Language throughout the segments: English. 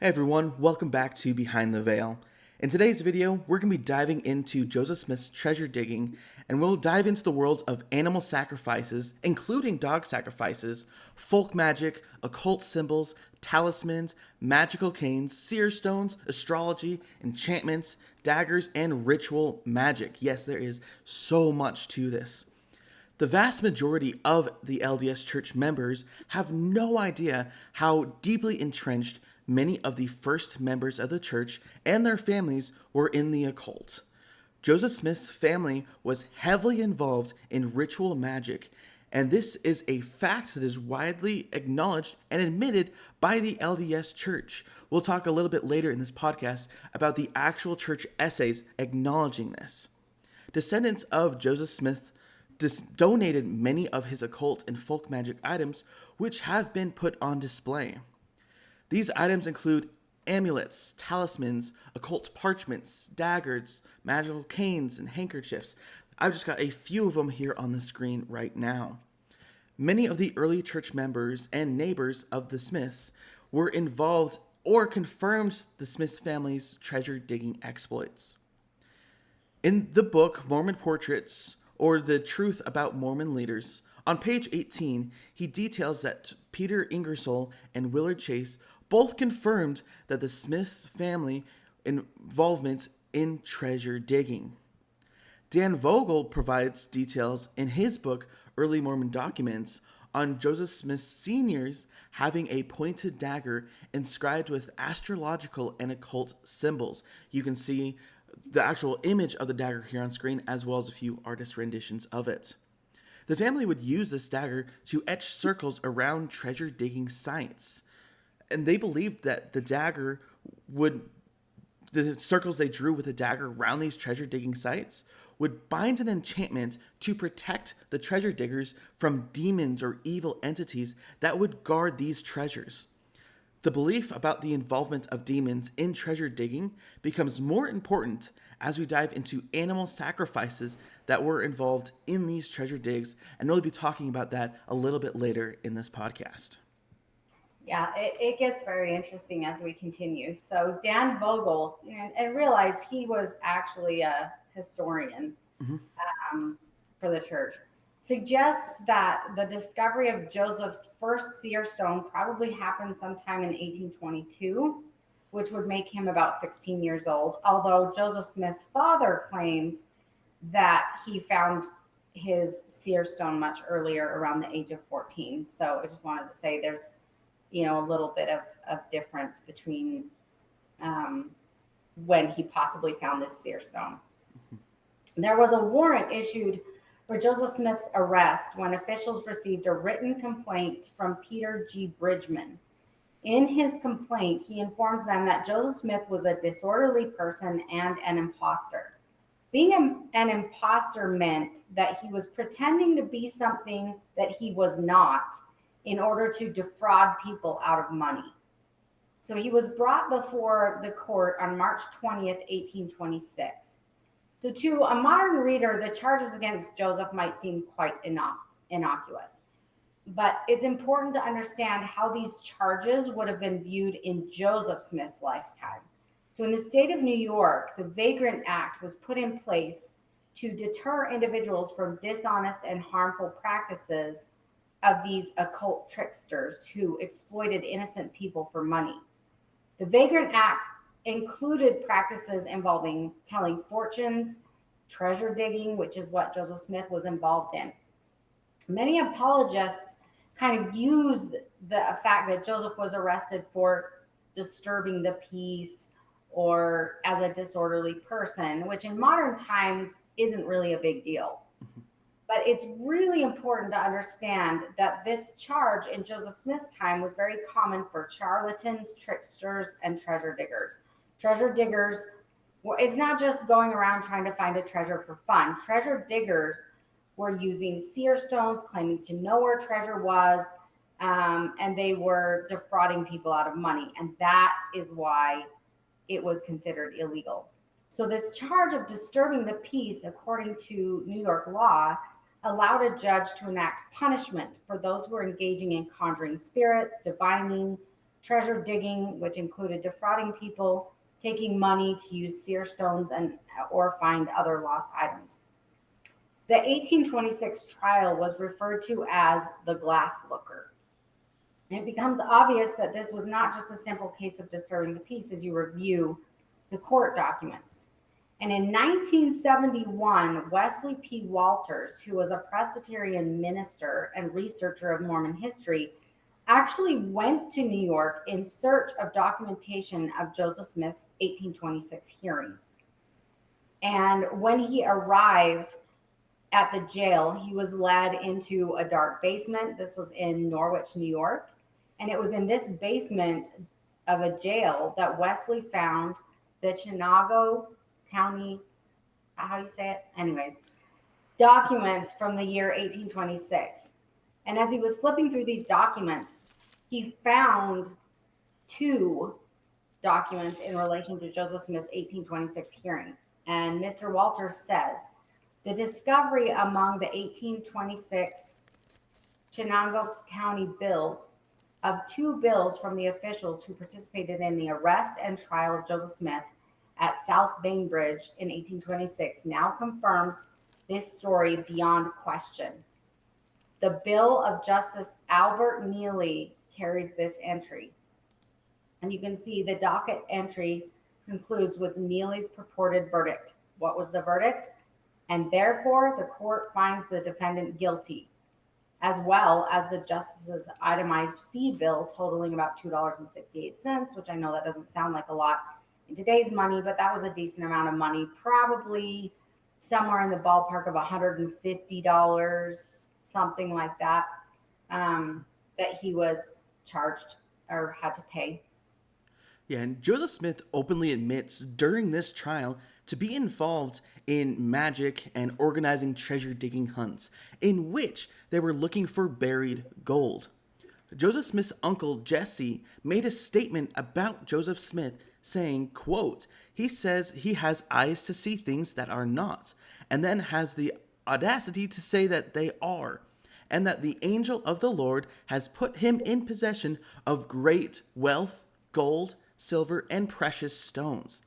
Hey everyone, welcome back to Behind the Veil. In today's video, we're going to be diving into Joseph Smith's treasure digging, and we'll dive into the world of animal sacrifices, including dog sacrifices, folk magic, occult symbols, talismans, magical canes, seer stones, astrology, enchantments, daggers, and ritual magic. Yes, there is so much to this. The vast majority of the LDS Church members have no idea how deeply entrenched many of the first members of the church and their families were in the occult. Joseph Smith's family was heavily involved in ritual magic, and this is a fact that is widely acknowledged and admitted by the LDS Church. We'll talk a little bit later in this podcast about the actual church essays acknowledging this. Descendants of Joseph Smith donated many of his occult and folk magic items, which have been put on display. These items include amulets, talismans, occult parchments, daggers, magical canes, and handkerchiefs. I've just got a few of them here on the screen right now. Many of the early church members and neighbors of the Smiths were involved or confirmed the Smiths family's treasure digging exploits. In the book Mormon Portraits, or The Truth About Mormon Leaders, on page 18, he details that Peter Ingersoll and Willard Chase both confirmed that the Smiths family involvement in treasure digging. Dan Vogel provides details in his book Early Mormon Documents on Joseph Smith Sr.'s having a pointed dagger inscribed with astrological and occult symbols. You can see the actual image of the dagger here on screen, as well as a few artist renditions of it. The family would use this dagger to etch circles around treasure digging sites. And they believed that the circles they drew with the dagger around these treasure digging sites would bind an enchantment to protect the treasure diggers from demons or evil entities that would guard these treasures. The belief about the involvement of demons in treasure digging becomes more important as we dive into animal sacrifices that were involved in these treasure digs, and we'll be talking about that a little bit later in this podcast. Yeah, it gets very interesting as we continue. So Dan Vogel, and realize he was actually a historian for the church, suggests that the discovery of Joseph's first seer stone probably happened sometime in 1822, which would make him about 16 years old, although Joseph Smith's father claims that he found his seer stone much earlier, around the age of 14. So I just wanted to say there's a little bit of difference between when he possibly found this seer stone. There was a warrant issued for Joseph Smith's arrest when officials received a written complaint from Peter G. Bridgman. In his complaint, he informs them that Joseph Smith was a disorderly person and an imposter. Being an imposter meant that he was pretending to be something that he was not in order to defraud people out of money. So he was brought before the court on March 20th, 1826. So to a modern reader, the charges against Joseph might seem quite innocuous. But it's important to understand how these charges would have been viewed in Joseph Smith's lifetime. So in the state of New York, the Vagrant Act was put in place to deter individuals from dishonest and harmful practices of these occult tricksters who exploited innocent people for money. The Vagrant Act included practices involving telling fortunes, treasure digging, which is what Joseph Smith was involved in. Many apologists kind of use the fact that Joseph was arrested for disturbing the peace or as a disorderly person, which in modern times isn't really a big deal. But it's really important to understand that this charge in Joseph Smith's time was very common for charlatans, tricksters, and treasure diggers. Treasure diggers, it's not just going around trying to find a treasure for fun. Treasure diggers were using seer stones, claiming to know where treasure was, and they were defrauding people out of money. And that is why it was considered illegal. So this charge of disturbing the peace, according to New York law, allowed a judge to enact punishment for those who were engaging in conjuring spirits, divining, treasure digging, which included defrauding people, taking money to use seer stones and or find other lost items. The 1826 trial was referred to as the Glass Looker. It becomes obvious that this was not just a simple case of disturbing the peace as you review the court documents. And in 1971, Wesley P. Walters, who was a Presbyterian minister and researcher of Mormon history, actually went to New York in search of documentation of Joseph Smith's 1826 hearing. And when he arrived at the jail, he was led into a dark basement. This was in Norwich, New York. And it was in this basement of a jail that Wesley found the Chenango County, how do you say it? Anyways, documents from the year 1826. And as he was flipping through these documents, he found two documents in relation to Joseph Smith's 1826 hearing. And Mr. Walters says, the discovery among the 1826 Chenango County bills of two bills from the officials who participated in the arrest and trial of Joseph Smith at South Bainbridge in 1826 now confirms this story beyond question. The bill of Justice Albert Neely carries this entry. And you can see the docket entry concludes with Neely's purported verdict. What was the verdict? And therefore, the court finds the defendant guilty, as well as the justice's itemized fee bill totaling about $2.68, which I know that doesn't sound like a lot in today's money, but that was a decent amount of money, probably somewhere in the ballpark of $150, something like that, that he was charged or had to pay. Yeah, and Joseph Smith openly admits during this trial to be involved in magic and organizing treasure digging hunts, in which they were looking for buried gold. Joseph Smith's uncle Jesse made a statement about Joseph Smith saying, quote, he says he has eyes to see things that are not, and then has the audacity to say that they are, and that the angel of the Lord has put him in possession of great wealth, gold, silver, and precious stones.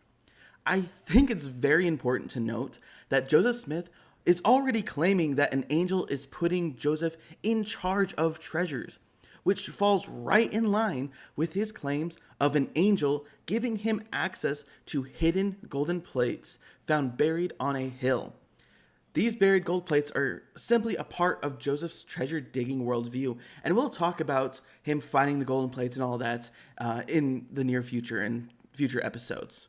I think it's very important to note that Joseph Smith is already claiming that an angel is putting Joseph in charge of treasures, which falls right in line with his claims of an angel giving him access to hidden golden plates found buried on a hill. These buried gold plates are simply a part of Joseph's treasure digging worldview, and we'll talk about him finding the golden plates and all that in the near future and future episodes.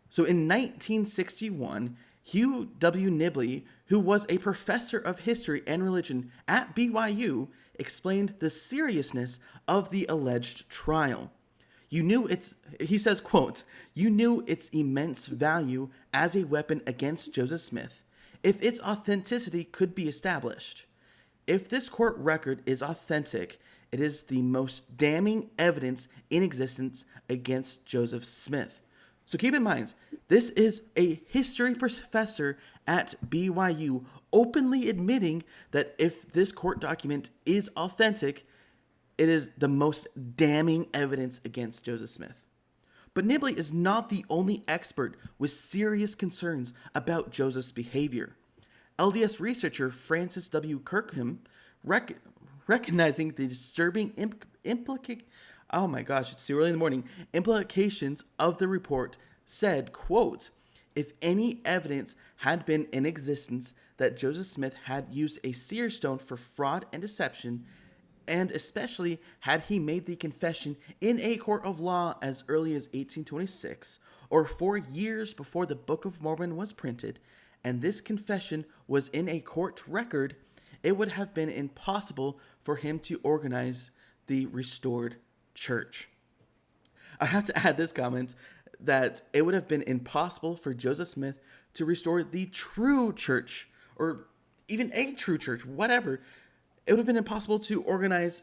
So in 1961, Hugh W. Nibley, who was a professor of history and religion at BYU, explained the seriousness of the alleged trial. He says, quote, you knew its immense value as a weapon against Joseph Smith if its authenticity could be established. If this court record is authentic, it is the most damning evidence in existence against Joseph Smith. So keep in mind, this is a history professor at BYU openly admitting that if this court document is authentic, it is the most damning evidence against Joseph Smith. But Nibley is not the only expert with serious concerns about Joseph's behavior. LDS researcher Francis W. Kirkham, recognizing the disturbing implications of the report, said, quote, if any evidence had been in existence that Joseph Smith had used a seer stone for fraud and deception, and especially had he made the confession in a court of law as early as 1826, or 4 years before the Book of Mormon was printed, and this confession was in a court record, it would have been impossible for him to organize the restored church. I have to add this comment that it would have been impossible for Joseph Smith to restore the true church, or even a true church, whatever. It would have been impossible to organize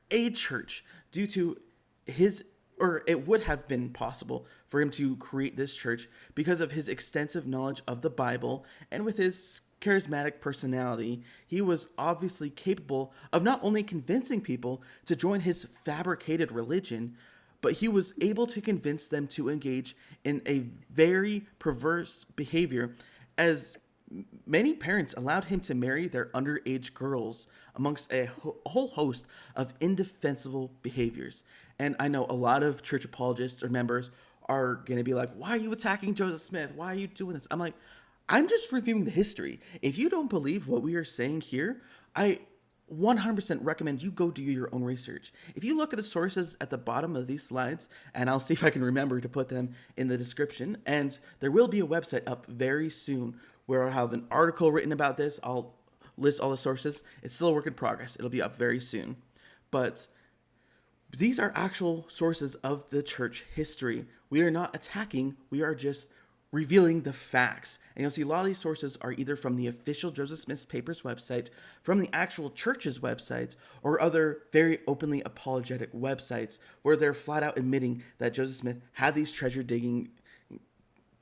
a church due to his or it would have been possible for him to create this church because of his extensive knowledge of the Bible, and with his charismatic personality, he was obviously capable of not only convincing people to join his fabricated religion, but he was able to convince them to engage in a very perverse behavior, as many parents allowed him to marry their underage girls amongst a whole host of indefensible behaviors. And I know a lot of church apologists or members are going to be like, why are you attacking Joseph Smith? Why are you doing this? I'm like, I'm just reviewing the history. If you don't believe what we are saying here, I 100% recommend you go do your own research. If you look at the sources at the bottom of these slides, and I'll see if I can remember to put them in the description, and there will be a website up very soon where I'll have an article written about this. I'll list all the sources. It's still a work in progress. It'll be up very soon. But these are actual sources of the church history. We are not attacking, we are just revealing the facts. And you'll see a lot of these sources are either from the official Joseph Smith's Papers website, from the actual church's website, or other very openly apologetic websites where they're flat out admitting that Joseph Smith had these treasure digging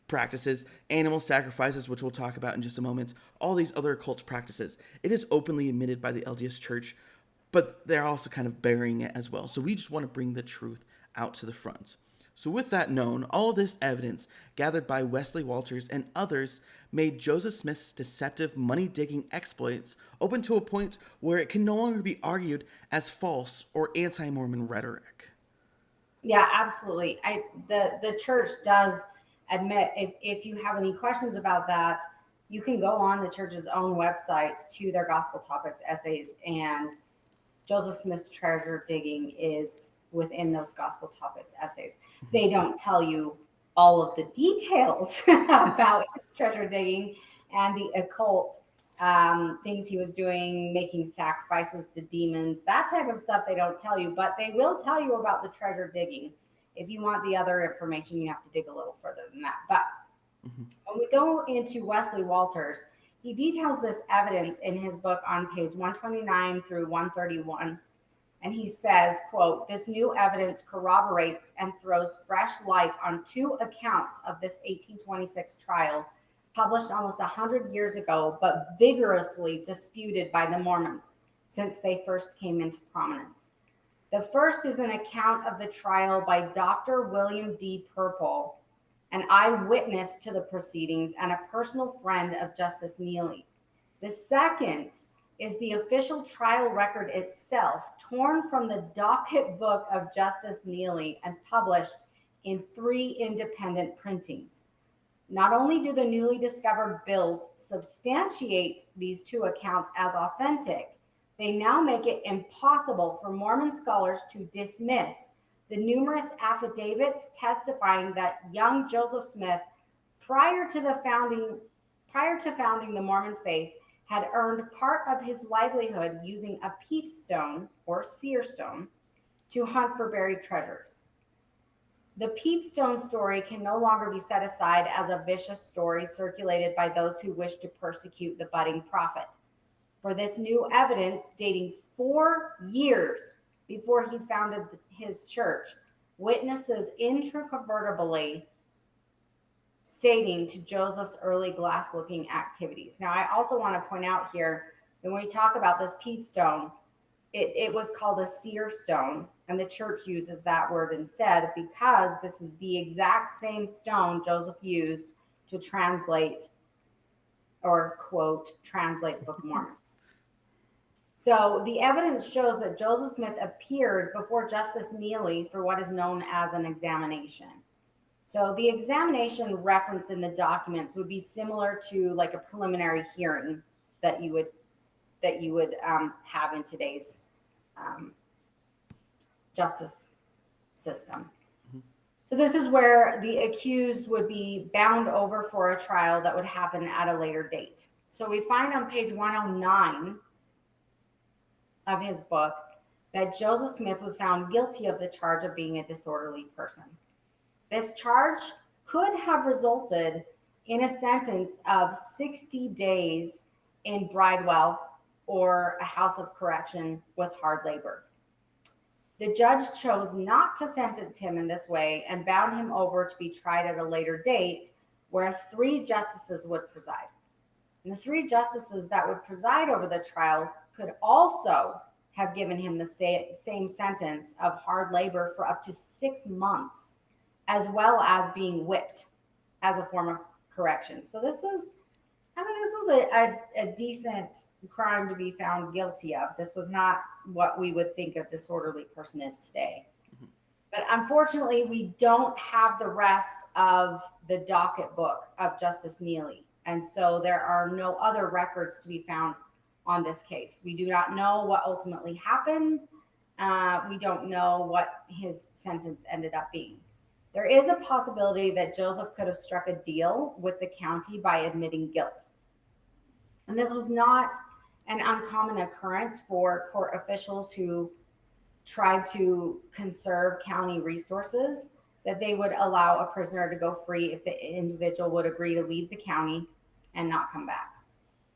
practices, animal sacrifices, which we'll talk about in just a moment, all these other occult practices. It is openly admitted by the LDS Church, but they're also kind of burying it as well. So we just want to bring the truth out to the front. So with that known, all of this evidence gathered by Wesley Walters and others made Joseph Smith's deceptive money-digging exploits open to a point where it can no longer be argued as false or anti-Mormon rhetoric. Yeah, absolutely. The church does admit, if you have any questions about that, you can go on the church's own website to their gospel topics essays, and Joseph Smith's treasure digging is within those gospel topics essays. They don't tell you all of the details about his treasure digging and the occult things he was doing, making sacrifices to demons, that type of stuff they don't tell you, but they will tell you about the treasure digging. If you want the other information, you have to dig a little further than that. But when we go into Wesley Walters, he details this evidence in his book on page 129 through 131. And he says, quote, "This new evidence corroborates and throws fresh light on two accounts of this 1826 trial, published almost 100 years ago, but vigorously disputed by the Mormons since they first came into prominence. The first is an account of the trial by Dr. William D. Purple, an eyewitness to the proceedings and a personal friend of Justice Neely. The second is the official trial record itself, torn from the docket book of Justice Neely and published in 3 independent printings. Not only do the newly discovered bills substantiate these 2 accounts as authentic, they now make it impossible for Mormon scholars to dismiss the numerous affidavits testifying that young Joseph Smith, prior to founding the Mormon faith, had earned part of his livelihood using a peepstone or seer stone to hunt for buried treasures. The peepstone story can no longer be set aside as a vicious story circulated by those who wish to persecute the budding prophet. For this new evidence, dating 4 years before he founded his church, witnesses incontrovertibly stating to Joseph's early glass-looking activities." Now, I also want to point out here that when we talk about this peepstone, it was called a seer stone, and the church uses that word instead because this is the exact same stone Joseph used to translate or quote, translate the Book of Mormon. So the evidence shows that Joseph Smith appeared before Justice Neely for what is known as an examination. So the examination referenced in the documents would be similar to like a preliminary hearing that you would have in today's justice system. Mm-hmm. So this is where the accused would be bound over for a trial that would happen at a later date. So we find on page 109 of his book that Joseph Smith was found guilty of the charge of being a disorderly person. This charge could have resulted in a sentence of 60 days in Bridewell or a house of correction with hard labor. The judge chose not to sentence him in this way and bound him over to be tried at a later date where 3 justices would preside. And the 3 justices that would preside over the trial could also have given him the same sentence of hard labor for up to 6 months, as well as being whipped as a form of correction. So this was a decent crime to be found guilty of. This was not what we would think a disorderly person is today. But unfortunately, we don't have the rest of the docket book of Justice Neely. And so there are no other records to be found on this case. We do not know what ultimately happened. We don't know what his sentence ended up being. There is a possibility that Joseph could have struck a deal with the county by admitting guilt. And this was not an uncommon occurrence for court officials who tried to conserve county resources, that they would allow a prisoner to go free if the individual would agree to leave the county and not come back.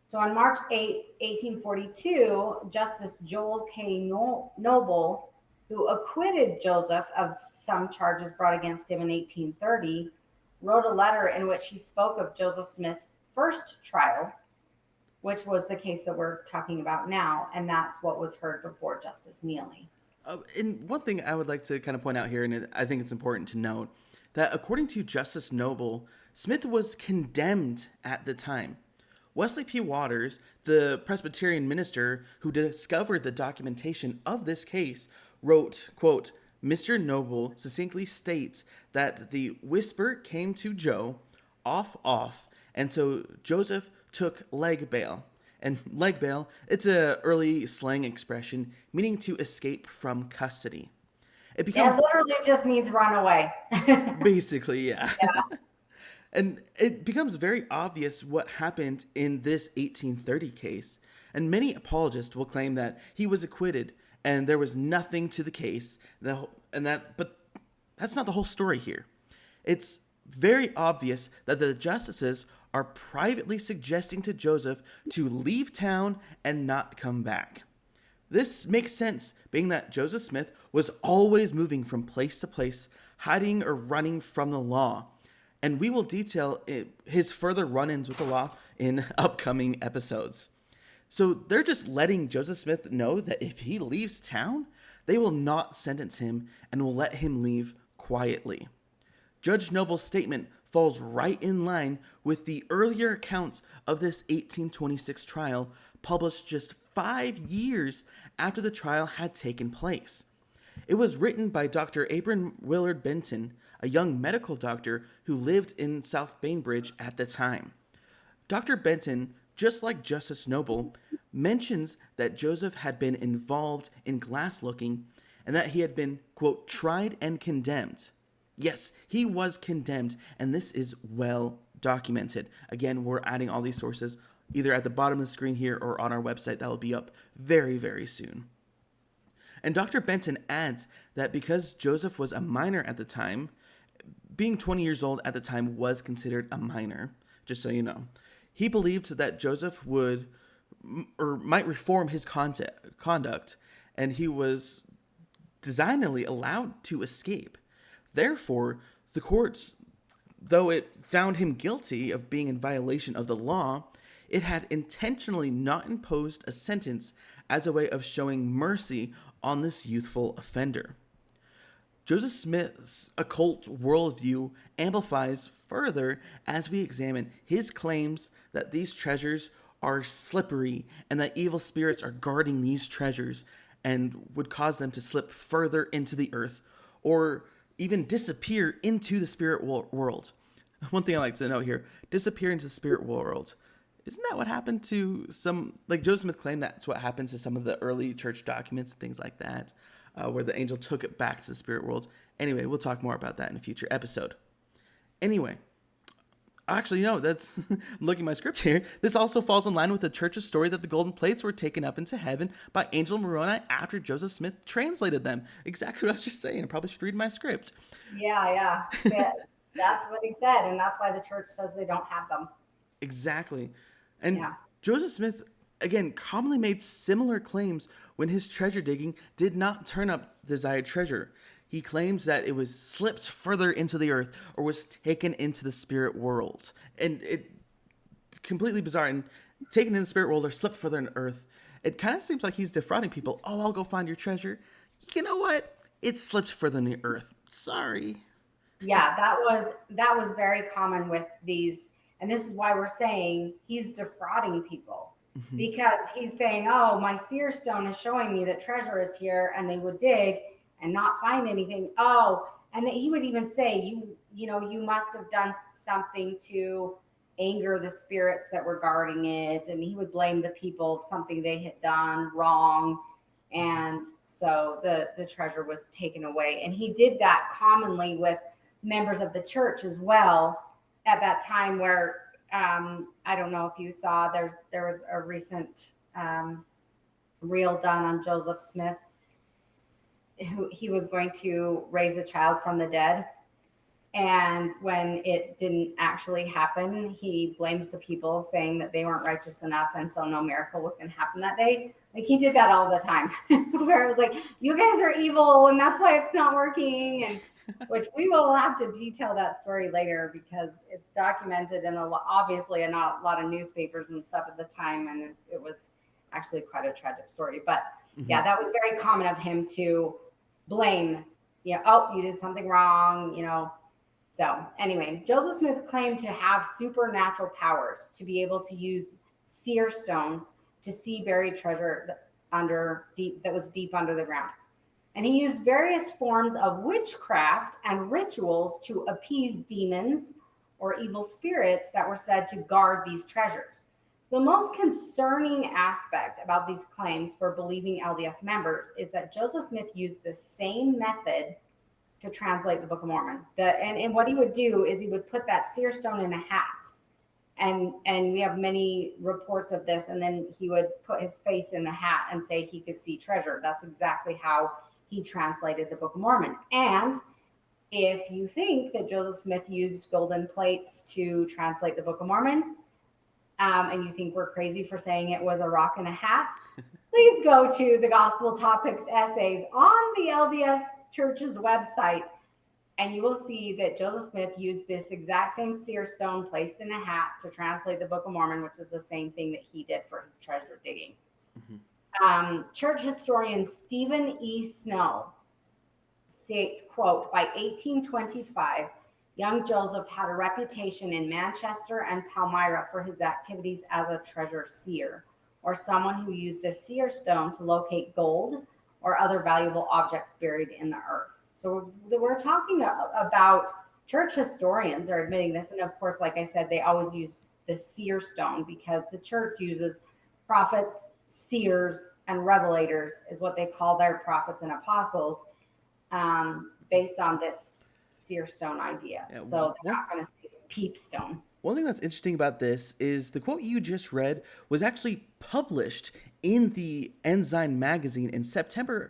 So on March 8, 1842, Justice Joel K. Noble, who acquitted Joseph of some charges brought against him in 1830, wrote a letter in which he spoke of Joseph Smith's first trial, which was the case that we're talking about now, and that's what was heard before Justice Neely. And one thing I would like to kind of point out here, and I think it's important to note, that according to Justice Noble, Smith was condemned at the time. Wesley P. Waters, the Presbyterian minister who discovered the documentation of this case, wrote, quote, Mr. Noble succinctly states that the whisper came to Joe, off, and so Joseph took leg bail. And leg bail, it's an early slang expression meaning to escape from custody. It literally just means run away. Basically, yeah. And it becomes very obvious what happened in this 1830 case. And many apologists will claim that he was acquitted and there was nothing to the case. But that's not the whole story here. It's very obvious that the justices are privately suggesting to Joseph to leave town and not come back. This makes sense, being that Joseph Smith was always moving from place to place, hiding or running from the law. And we will detail his further run-ins with the law in upcoming episodes. So they're just letting Joseph Smith know that if he leaves town, they will not sentence him and will let him leave quietly. Judge Noble's statement falls right in line with the earlier accounts of this 1826 trial, published just 5 years after the trial had taken place. It was written by Dr. Abram Willard Benton, a young medical doctor who lived in South Bainbridge at the time. Dr. Benton, just like Justice Noble, mentions that Joseph had been involved in glass looking and that he had been, quote, tried and condemned. Yes, he was condemned, and this is well documented. Again, we're adding all these sources either at the bottom of the screen here or on our website that will be up very, very soon. And Dr. Benton adds that because Joseph was a minor at the time, being 20 years old at the time was considered a minor, just so you know. He believed that Joseph would or might reform his conduct, and he was designedly allowed to escape. Therefore, the courts, though it found him guilty of being in violation of the law, it had intentionally not imposed a sentence as a way of showing mercy on this youthful offender. Joseph Smith's occult worldview amplifies further as we examine his claims that these treasures are slippery and that evil spirits are guarding these treasures and would cause them to slip further into the earth or even disappear into the spirit world. One thing I like to note here, disappear into the spirit world. Isn't that what happened to some, like Joseph Smith claimed that's what happened to some of the early church documents and things like that, where the angel took it back to the spirit world. Anyway, we'll talk more about that in a future episode. Anyway, actually, no, that's, I'm looking at my script here. This also falls in line with the church's story that the golden plates were taken up into heaven by Angel Moroni after Joseph Smith translated them. Exactly what I was just saying. I probably should read my script. Yeah. That's what he said, and that's why the church says they don't have them. Exactly. And Joseph Smith again, commonly made similar claims when his treasure digging did not turn up desired treasure. He claims that it was slipped further into the earth or was taken into the spirit world. And it completely bizarre. And taken in the spirit world or slipped further in earth, it kind of seems like he's defrauding people. Oh, I'll go find your treasure. You know what? It slipped further in the earth. Sorry. Yeah, that was very common with these, and this is why we're saying he's defrauding people, because he's saying, "Oh, my seer stone is showing me that treasure is here," and they would dig and not find anything. Oh, and then he would even say, you must have done something to anger the spirits that were guarding it," and he would blame the people of something they had done wrong. And so the treasure was taken away, and he did that commonly with members of the church as well at that time, where I don't know if you saw, there was a recent reel done on Joseph Smith, who he was going to raise a child from the dead, and when it didn't actually happen, he blamed the people, saying that they weren't righteous enough, and so no miracle was going to happen that day. Like, he did that all the time, where it was like, "You guys are evil, and that's why it's not working." And which we will have to detail that story later, because it's documented in obviously in a lot of newspapers and stuff at the time, and it was actually quite a tragic story. But yeah, that was very common of him to blame. Oh, you did something wrong. So anyway, Joseph Smith claimed to have supernatural powers to be able to use seer stones to see buried treasure that was deep under the ground. And he used various forms of witchcraft and rituals to appease demons or evil spirits that were said to guard these treasures. The most concerning aspect about these claims for believing LDS members is that Joseph Smith used the same method to translate the Book of Mormon. And what he would do is he would put that seer stone in a hat. And we have many reports of this. And then he would put his face in the hat and say he could see treasure. That's exactly how he translated the Book of Mormon. And if you think that Joseph Smith used golden plates to translate the Book of Mormon, and you think we're crazy for saying it was a rock and a hat, please go to the Gospel Topics essays on the LDS Church's website, and you will see that Joseph Smith used this exact same seer stone placed in a hat to translate the Book of Mormon, which is the same thing that he did for his treasure digging. Church historian Stephen E. Snow states, quote, "By 1825, young Joseph had a reputation in Manchester and Palmyra for his activities as a treasure seer, or someone who used a seer stone to locate gold or other valuable objects buried in the earth." So we're talking about church historians are admitting this. And of course, like I said, they always use the seer stone because the church uses prophets, seers, and revelators is what they call their prophets and apostles, based on this seer stone idea. Yeah, so they're not going to say peep stone. One thing that's interesting about this is the quote you just read was actually published in the Ensign magazine in September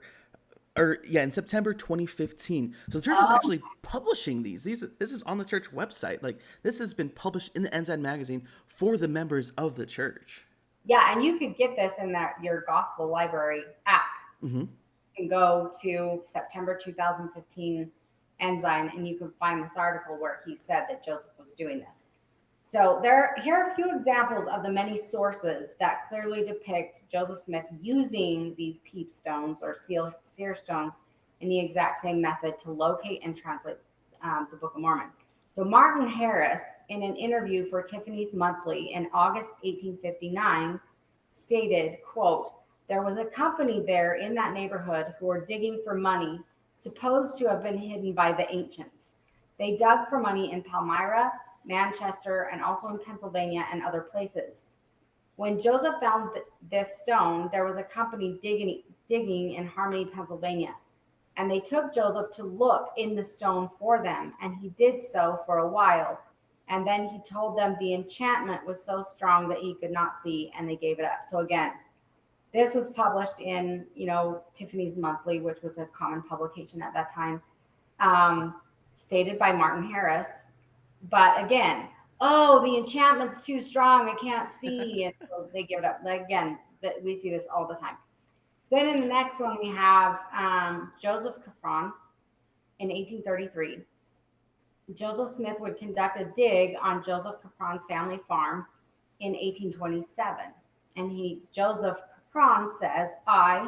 2015. So the church is actually publishing these. This is on the church website. Like, this has been published in the Ensign magazine for the members of the church. Yeah, and you could get this in your Gospel Library app. You can go to September 2015 Ensign, and you can find this article where he said that Joseph was doing this. So here are a few examples of the many sources that clearly depict Joseph Smith using these peep stones or seer stones in the exact same method to locate and translate the Book of Mormon. So Martin Harris, in an interview for Tiffany's Monthly in August 1859, stated, quote, "There was a company there in that neighborhood who were digging for money supposed to have been hidden by the ancients. They dug for money in Palmyra, Manchester, and also in Pennsylvania and other places. When Joseph found this stone, there was a company digging in Harmony, Pennsylvania, and they took Joseph to look in the stone for them, and he did so for a while. And then he told them the enchantment was so strong that he could not see, and they gave it up." So again, this was published in, Tiffany's Monthly, which was a common publication at that time, stated by Martin Harris. But again, oh, the enchantment's too strong, I can't see, and so they give it up. Again, we see this all the time. Then in the next one, we have Joseph Capron in 1833. Joseph Smith would conduct a dig on Joseph Capron's family farm in 1827. And Joseph Capron says, I,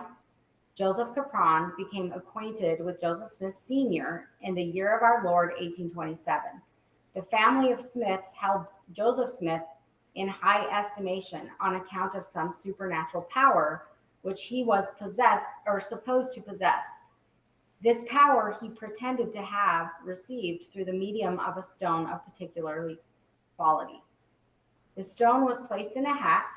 Joseph Capron, became acquainted with Joseph Smith Sr. in the year of our Lord, 1827. The family of Smiths held Joseph Smith in high estimation on account of some supernatural power which he was possessed or supposed to possess. This power he pretended to have received through the medium of a stone of particular quality. The stone was placed in a hat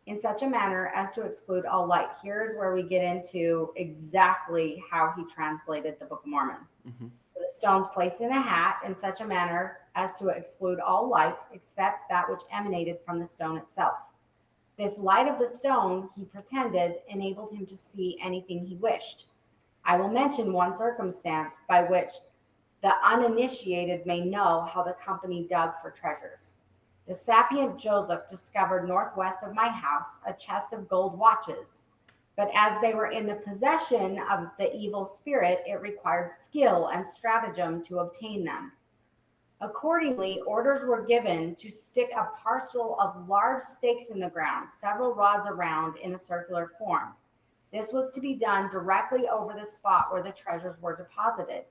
in such a manner as to exclude all light. Here's where we get into exactly how he translated the Book of Mormon. Mm-hmm. So the stone's placed in a hat in such a manner as to exclude all light except that which emanated from the stone itself. This light of the stone, he pretended, enabled him to see anything he wished. I will mention one circumstance by which the uninitiated may know how the company dug for treasures. The sapient Joseph discovered northwest of my house a chest of gold watches, but as they were in the possession of the evil spirit, it required skill and stratagem to obtain them. Accordingly, orders were given to stick a parcel of large stakes in the ground, several rods around in a circular form. This was to be done directly over the spot where the treasures were deposited.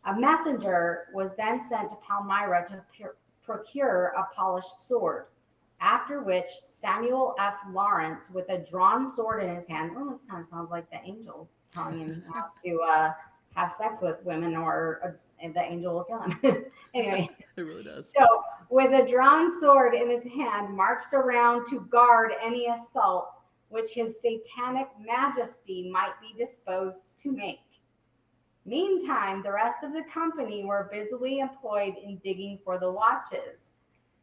A messenger was then sent to Palmyra to procure a polished sword, after which Samuel F. Lawrence, with a drawn sword in his hand, this kind of sounds like the angel telling him he has to have sex with women or the angel will kill him. Anyway, it really does. So, with a drawn sword in his hand, marched around to guard any assault which his satanic majesty might be disposed to make. Meantime, the rest of the company were busily employed in digging for the watches.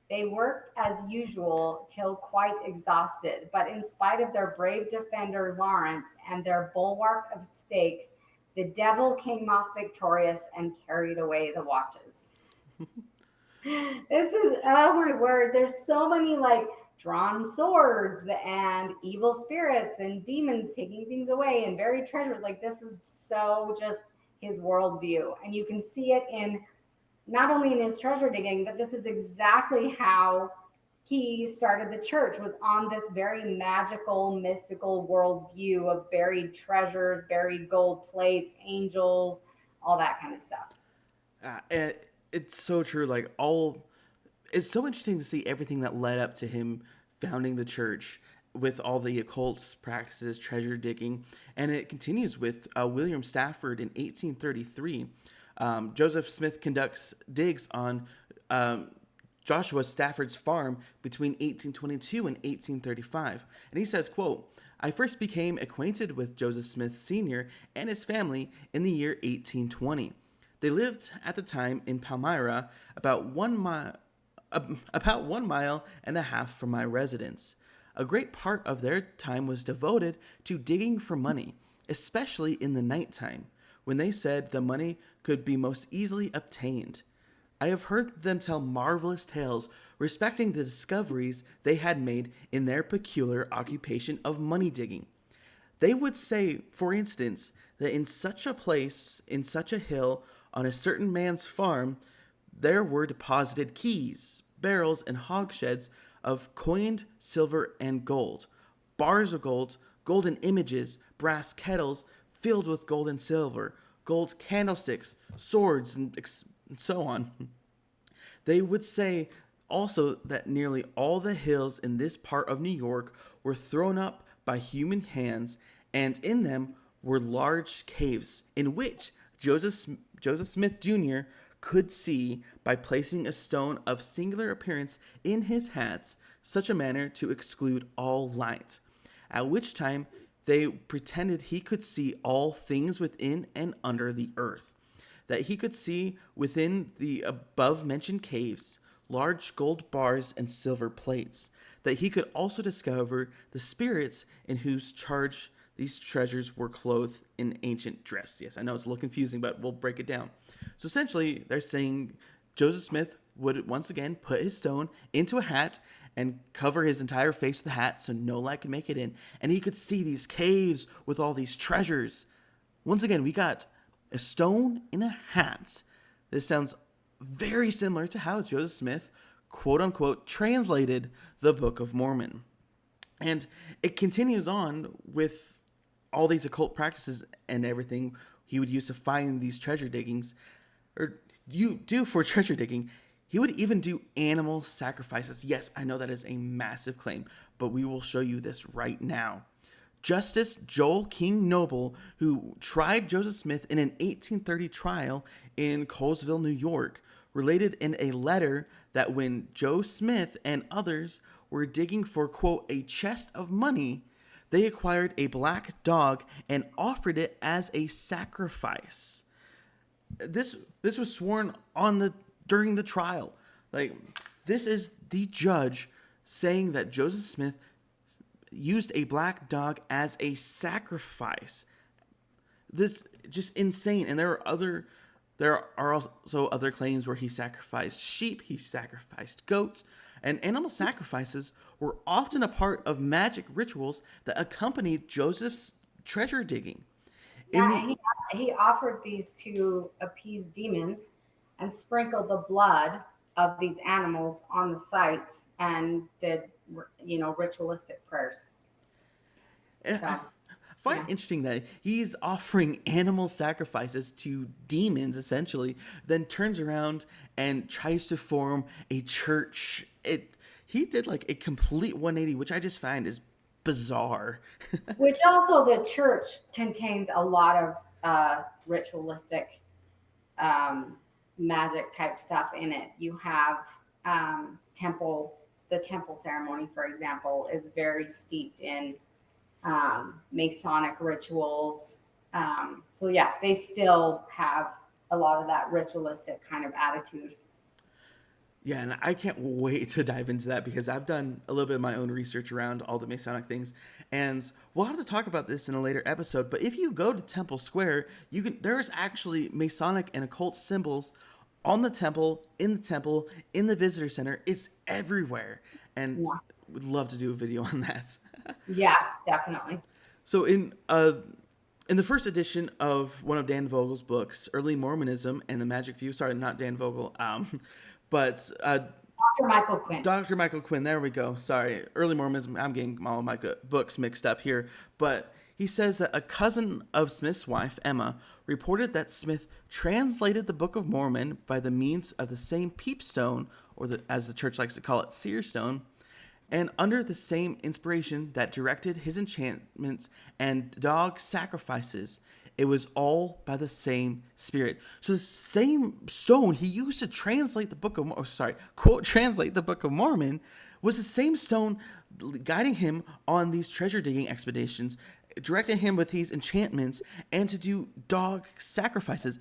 They worked as usual till quite exhausted, but in spite of their brave defender Lawrence and their bulwark of stakes, the devil came off victorious and carried away the watches. This is, oh my word, there's so many like drawn swords and evil spirits and demons taking things away and buried treasures. Like, this is so just his worldview. And you can see it in not only in his treasure digging, but this is exactly how he started the church, was on this very magical, mystical worldview of buried treasures, buried gold plates, angels, all that kind of stuff. And it's so true. Like, it's so interesting to see everything that led up to him founding the church, with all the occult practices, treasure digging, and it continues with William Stafford in 1833. Joseph Smith conducts digs on Joshua Stafford's farm between 1822 and 1835, and he says, quote, I first became acquainted with Joseph Smith Sr. and his family in the year 1820. They lived at the time in Palmyra, about 1 mile and a half from my residence. A great part of their time was devoted to digging for money, especially in the nighttime, when they said the money could be most easily obtained. I have heard them tell marvelous tales respecting the discoveries they had made in their peculiar occupation of money digging. They would say, for instance, that in such a place, in such a hill, on a certain man's farm, there were deposited keys, barrels, and hogsheads of coined silver and gold, bars of gold, golden images, brass kettles filled with gold and silver, gold candlesticks, swords, and so on. They would say also that nearly all the hills in this part of New York were thrown up by human hands, and in them were large caves in which Joseph Smith Jr. could see by placing a stone of singular appearance in his hats, such a manner to exclude all light, at which time they pretended he could see all things within and under the earth, that he could see within the above-mentioned caves large gold bars and silver plates, that he could also discover the spirits in whose charge these treasures were clothed in ancient dress. Yes, I know it's a little confusing, but we'll break it down. So essentially, they're saying Joseph Smith would once again put his stone into a hat and cover his entire face with the hat so no light could make it in. And he could see these caves with all these treasures. Once again, we got a stone in a hat. This sounds very similar to how Joseph Smith, quote unquote, translated the Book of Mormon. And it continues on with all these occult practices and everything he would use to find these treasure diggings, or you do for treasure digging. He would even do animal sacrifices. Yes, I know that is a massive claim, but we will show you this right now. Justice Joel King Noble, who tried Joseph Smith in an 1830 trial in Colesville, New York, related in a letter that when Joe Smith and others were digging for, quote, a chest of money, they acquired a black dog and offered it as a sacrifice. This was sworn on during the trial. Like, this is the judge saying that Joseph Smith used a black dog as a sacrifice. This just insane. And there are also other claims where he sacrificed sheep, he sacrificed goats, and animal sacrifices were often a part of magic rituals that accompanied Joseph's treasure digging. Yeah, he offered these to appease demons and sprinkled the blood of these animals on the sites and did, ritualistic prayers. So, I find it interesting that he's offering animal sacrifices to demons, essentially, then turns around and tries to form a church. He did like a complete 180, which I just find is bizarre. Which also the church contains a lot of ritualistic magic type stuff in it. You have the temple ceremony, for example, is very steeped in Masonic rituals. So yeah, they still have a lot of that ritualistic kind of attitude. Yeah, and I can't wait to dive into that because I've done a little bit of my own research around all the Masonic things, and we'll have to talk about this in a later episode. But if you go to Temple Square, there's actually Masonic and occult symbols on the temple, in the visitor center. It's everywhere, and would love to do a video on that. Yeah, definitely. So in the first edition of one of Dan Vogel's books, Early Mormonism and the Magic View. Sorry, not Dan Vogel. But Dr. Michael Quinn. Dr. Michael Quinn, there we go. Sorry, Early Mormonism. I'm getting all of my books mixed up here. But he says that a cousin of Smith's wife, Emma, reported that Smith translated the Book of Mormon by the means of the same peepstone, or as the church likes to call it, seer stone, and under the same inspiration that directed his enchantments and dog sacrifices. It was all by the same spirit. So the same stone he used to translate the Book of, translate the Book of Mormon was the same stone guiding him on these treasure digging expeditions, directing him with these enchantments and to do dog sacrifices,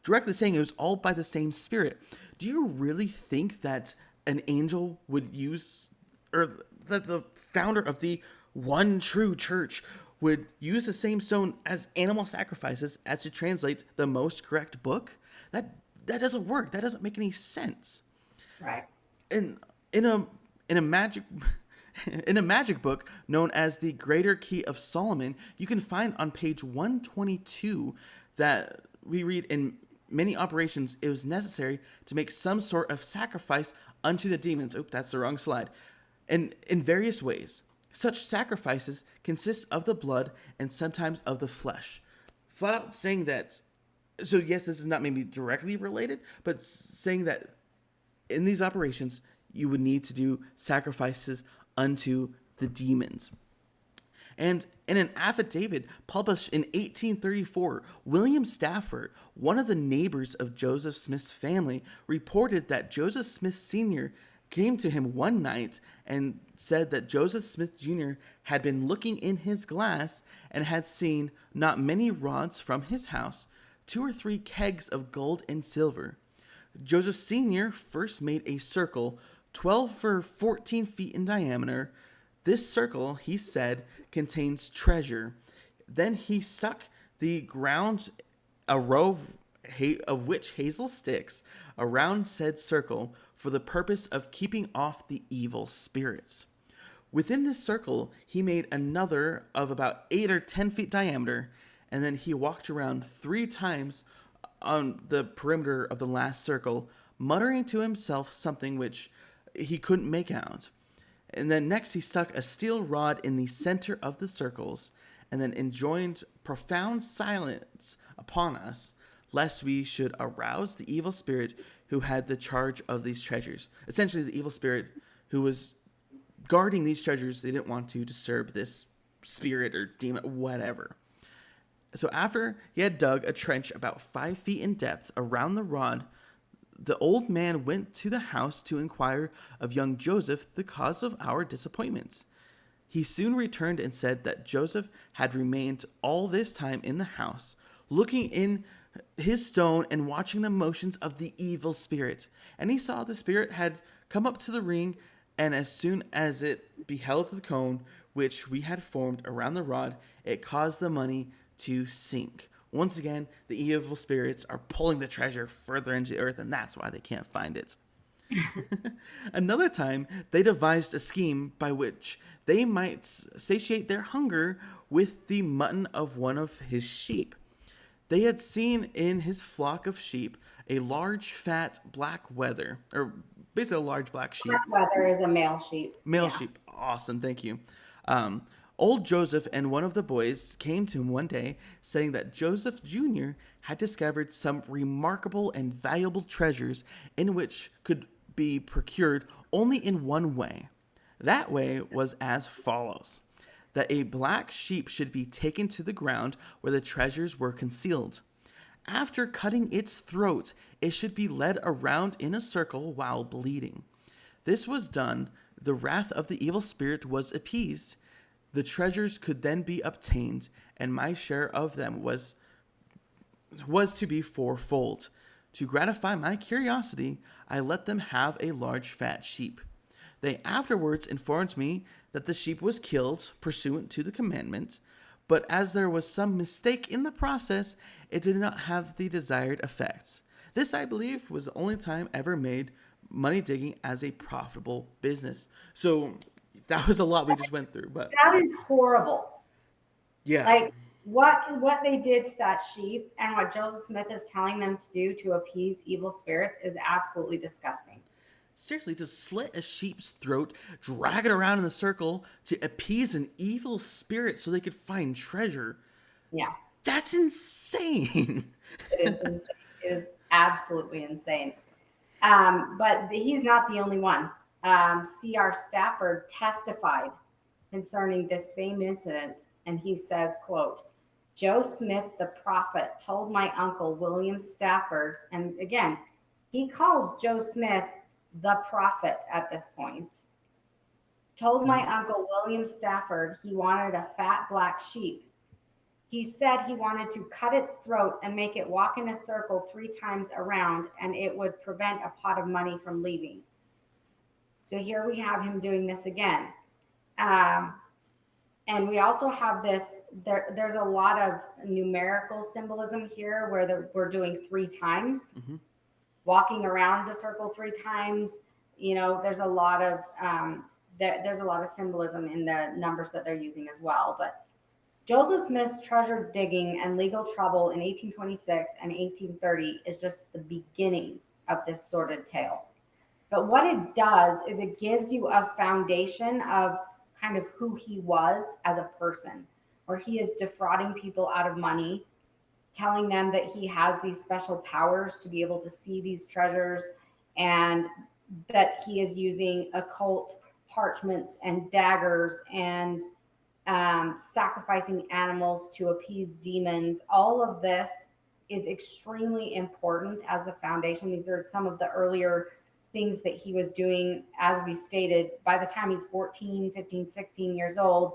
directly saying it was all by the same spirit. Do you really think that an angel would use, or that the founder of the one true church would use the same stone as animal sacrifices as to translate the most correct book? That doesn't work. That doesn't make any sense. Right. In a magic book known as the Greater Key of Solomon, you can find on page 122 that we read, in many operations it was necessary to make some sort of sacrifice unto the demons. Oh, that's the wrong slide. And in various ways. Such sacrifices consist of the blood and sometimes of the flesh. Flat out saying that, so yes, this is not maybe directly related, but saying that in these operations, you would need to do sacrifices unto the demons. And in an affidavit published in 1834, William Stafford, one of the neighbors of Joseph Smith's family, reported that Joseph Smith Sr. came to him one night and said that Joseph Smith Jr. had been looking in his glass and had seen not many rods from his house, 2 or 3 kegs of gold and silver. Joseph Sr. first made a circle 12 or 14 feet in diameter. This circle, he said, contains treasure. Then he stuck the ground a row hazel sticks around said circle for the purpose of keeping off the evil spirits. Within this circle, he made another of about 8 or 10 feet diameter, and then he walked around 3 times on the perimeter of the last circle, muttering to himself something which he couldn't make out. And then next he stuck a steel rod in the center of the circles, and then enjoined profound silence upon us, lest we should arouse the evil spirit who had the charge of these treasures. Essentially, the evil spirit who was guarding these treasures, they didn't want to disturb this spirit or demon, whatever. So after he had dug a trench about 5 feet in depth around the rod, the old man went to the house to inquire of young Joseph the cause of our disappointments. He soon returned and said that Joseph had remained all this time in the house, looking in his stone and watching the motions of the evil spirit. And he saw the spirit had come up to the ring, and as soon as it beheld the cone which we had formed around the rod, it caused the money to sink. Once again, the evil spirits are pulling the treasure further into the earth, and that's why they can't find it. Another time, they devised a scheme by which they might satiate their hunger with the mutton of one of his sheep. They had seen in his flock of sheep a large, fat, black wether, or basically a large black sheep. Black wether is a male sheep. Male sheep. Awesome, thank you. Old Joseph and one of the boys came to him one day, saying that Joseph Jr. had discovered some remarkable and valuable treasures in which could be procured only in one way. That way was as follows: that a black sheep should be taken to the ground where the treasures were concealed. After cutting its throat, it should be led around in a circle while bleeding. This was done, the wrath of the evil spirit was appeased. The treasures could then be obtained, and my share of them was to be fourfold. To gratify my curiosity, I let them have a large fat sheep. They afterwards informed me that the sheep was killed pursuant to the commandment, but as there was some mistake in the process, it did not have the desired effects. This, I believe, was the only time ever made money digging as a profitable business. So that was a lot we just went through, but that is horrible. Yeah. Like what they did to that sheep and what Joseph Smith is telling them to do to appease evil spirits is absolutely disgusting. Seriously, to slit a sheep's throat, drag it around in a circle to appease an evil spirit so they could find treasure. Yeah. That's insane. It is insane. It is absolutely insane. But he's not the only one. C.R. Stafford testified concerning this same incident, and he says, quote, Joe Smith, the prophet, told my uncle William Stafford, and again, he calls Joe Smith the prophet at this point, told my uncle William Stafford he wanted a fat black sheep. He said he wanted to cut its throat and make it walk in a circle 3 times around, and it would prevent a pot of money from leaving. So here we have him doing this again. And we also have this, there's a lot of numerical symbolism here where we're doing 3 times, walking around the circle 3 times. You know, there's a lot of there's a lot of symbolism in the numbers that they're using as well. But Joseph Smith's treasure digging and legal trouble in 1826 and 1830 is just the beginning of this sordid tale. But what it does is it gives you a foundation of kind of who he was as a person, where he is defrauding people out of money, telling them that he has these special powers to be able to see these treasures, and that he is using occult parchments and daggers and sacrificing animals to appease demons. All of this is extremely important as the foundation. These are some of the earlier things that he was doing. As we stated, by the time he's 14, 15, 16 years old,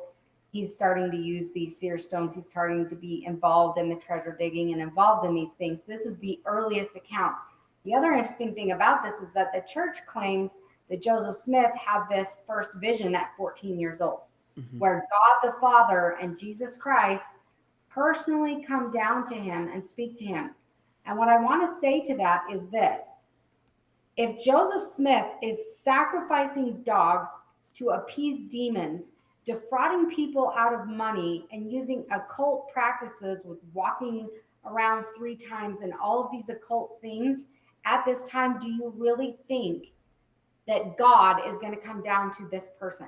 he's starting to use these seer stones. He's starting to be involved in the treasure digging and involved in these things. This is the earliest accounts. The other interesting thing about this is that the church claims that Joseph Smith had this first vision at 14 years old, where God the Father and Jesus Christ personally come down to him and speak to him. And what I want to say to that is this. If Joseph Smith is sacrificing dogs to appease demons, defrauding people out of money, and using occult practices with walking around 3 times and all of these occult things, at this time, do you really think that God is going to come down to this person?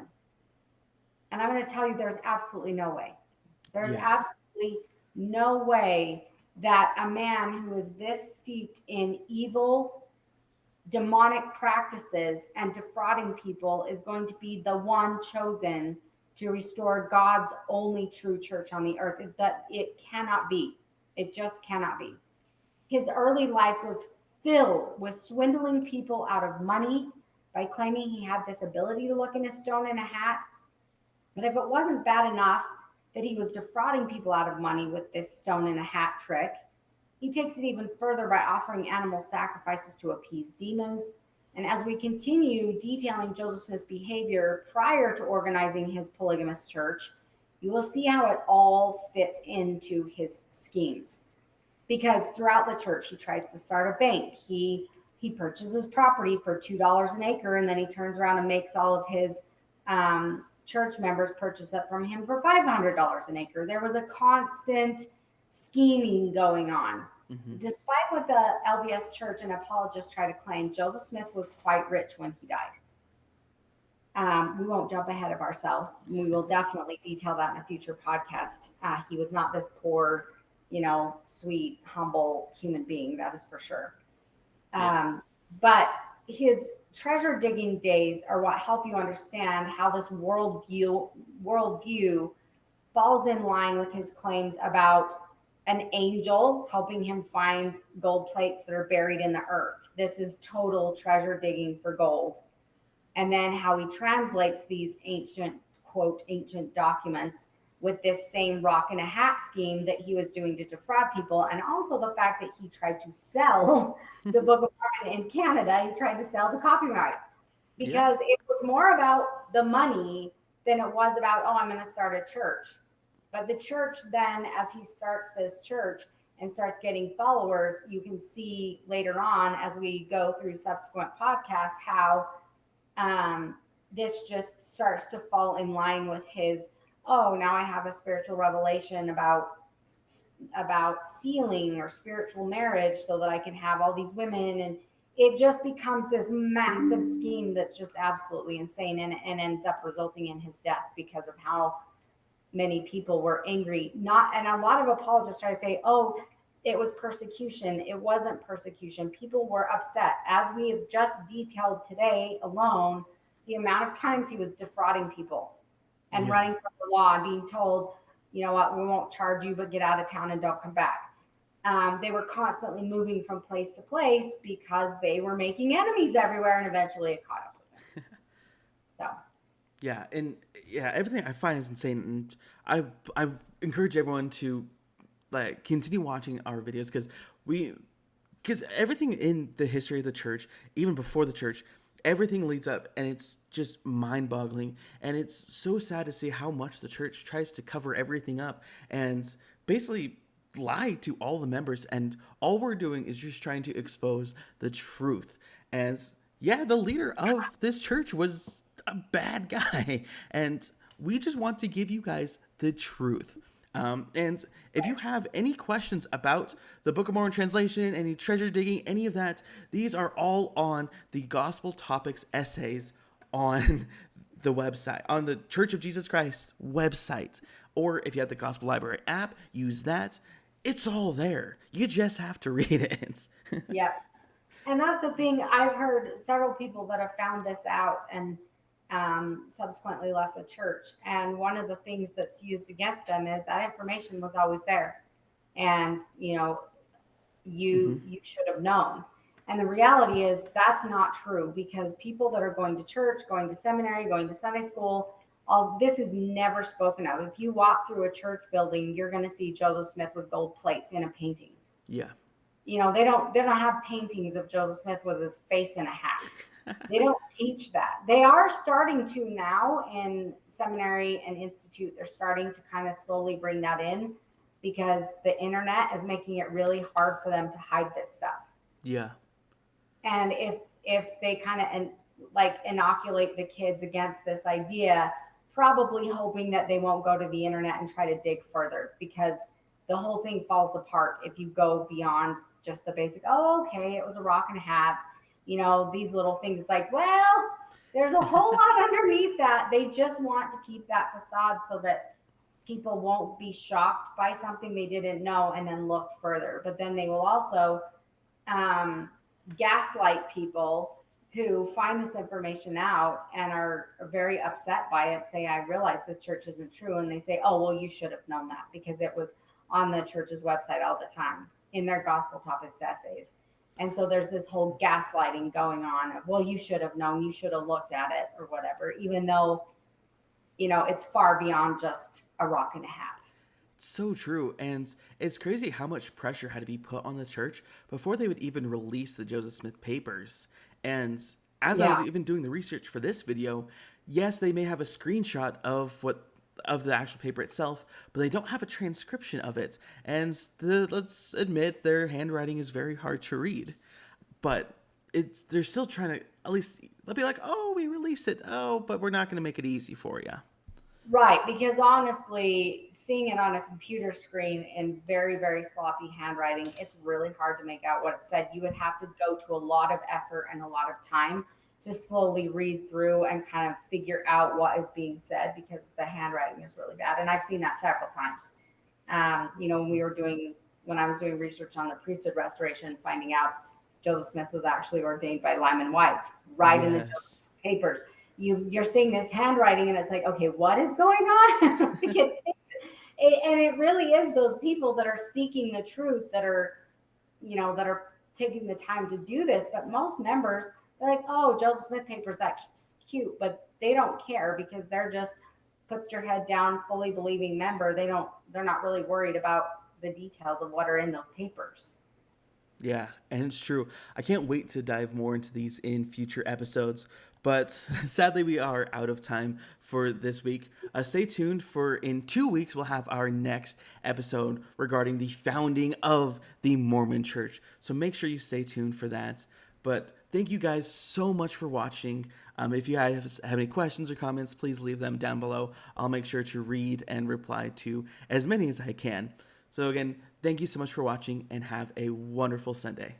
And I'm going to tell you, there's absolutely no way. There's absolutely no way that a man who is this steeped in evil, demonic practices and defrauding people is going to be the one chosen to restore God's only true church on the earth. It cannot be. It just cannot be. His early life was filled with swindling people out of money by claiming he had this ability to look in a stone in a hat. But if it wasn't bad enough that he was defrauding people out of money with this stone in a hat trick, he takes it even further by offering animal sacrifices to appease demons. And as we continue detailing Joseph Smith's behavior prior to organizing his polygamous church, you will see how it all fits into his schemes. Because throughout the church, he tries to start a bank. He purchases property for $2 an acre, and then he turns around and makes all of his church members purchase it from him for $500 an acre. There was a constant scheming going on. Mm-hmm. Despite what the LDS Church and apologists try to claim, Joseph Smith was quite rich when he died. We won't jump ahead of ourselves. We will definitely detail that in a future podcast. He was not this poor, sweet, humble human being, that is for sure. But his treasure digging days are what help you understand how this worldview falls in line with his claims about an angel helping him find gold plates that are buried in the earth. This is total treasure digging for gold. And then how he translates these ancient documents with this same rock and a hat scheme that he was doing to defraud people. And also the fact that he tried to sell the Book of Mormon in Canada. He tried to sell the copyright because it was more about the money than it was about, I'm going to start a church. But the church then, as he starts this church and starts getting followers, you can see later on as we go through subsequent podcasts how this just starts to fall in line with his, now I have a spiritual revelation about sealing or spiritual marriage so that I can have all these women. And it just becomes this massive scheme that's just absolutely insane and ends up resulting in his death because of how many people were angry. And a lot of apologists try to say, it was persecution. It wasn't persecution. People were upset. As we have just detailed today alone, the amount of times he was defrauding people and running from the law and being told, you know what, we won't charge you, but get out of town and don't come back. They were constantly moving from place to place because they were making enemies everywhere, and eventually it caught up with them. So. Everything I find is insane, and I encourage everyone to continue watching our videos because everything in the history of the church, even before the church, everything leads up, and it's just mind-boggling, and it's so sad to see how much the church tries to cover everything up and basically lie to all the members, and all we're doing is just trying to expose the truth. And the leader of this church was a bad guy, and we just want to give you guys the truth. And if you have any questions about the Book of Mormon translation, any treasure digging, any of that, these are all on the Gospel Topics essays on the website, on the Church of Jesus Christ website. Or if you have the Gospel Library app, use that. It's all there. You just have to read it. Yeah. And that's the thing. I've heard several people that have found this out and subsequently left the church. And one of the things that's used against them is that information was always there. And, you should have known. And the reality is that's not true, because people that are going to church, going to seminary, going to Sunday school, all this is never spoken of. If you walk through a church building, you're going to see Joseph Smith with gold plates in a painting. Yeah. They don't have paintings of Joseph Smith with his face in a hat. They don't teach that. They are starting to now in seminary and institute. They're starting to kind of slowly bring that in, because the internet is making it really hard for them to hide this stuff. Yeah. And if they kind of like inoculate the kids against this idea, probably hoping that they won't go to the internet and try to dig further, because the whole thing falls apart if you go beyond just the basic, oh, okay, it was a rock and a hat. You know, these little things. It's like, well, there's a whole lot underneath that. They just want to keep that facade so that people won't be shocked by something they didn't know and then look further. But then they will also gaslight people who find this information out and are very upset by it, say, I realize this church isn't true. And they say, oh, well, you should have known that because it was on the church's website all the time in their gospel topics essays. And so there's this whole gaslighting going on of, well, you should have known, you should have looked at it or whatever, even though, you know, it's far beyond just a rock and a hat. So true. And it's crazy how much pressure had to be put on the church before they would even release the Joseph Smith papers. And as I was even doing the research for this video, yes, they may have a screenshot of the actual paper itself, but they don't have a transcription of it. And let's admit their handwriting is very hard to read. But they're still trying to, at least they'll be like, oh, we release it. Oh, but we're not going to make it easy for you. Right, because honestly, seeing it on a computer screen in very, very sloppy handwriting, it's really hard to make out what it said. You would have to go to a lot of effort and a lot of time to slowly read through and kind of figure out what is being said, because the handwriting is really bad. And I've seen that several times. You know, when I was doing research on the priesthood restoration, finding out Joseph Smith was actually ordained by Lyman White, right in the Joseph papers. You're seeing this handwriting and it's like, okay, what is going on? And it really is those people that are seeking the truth that are taking the time to do this. But most members, they're like, oh, Joseph Smith papers, that's cute, but they don't care because they're just put your head down, fully believing member. They're not really worried about the details of what are in those papers. Yeah, and it's true. I can't wait to dive more into these in future episodes, but sadly we are out of time for this week. Stay tuned for in 2 weeks, we'll have our next episode regarding the founding of the Mormon Church. So make sure you stay tuned for that. But thank you guys so much for watching. If you have any questions or comments, please leave them down below. I'll make sure to read and reply to as many as I can. So again, thank you so much for watching and have a wonderful Sunday.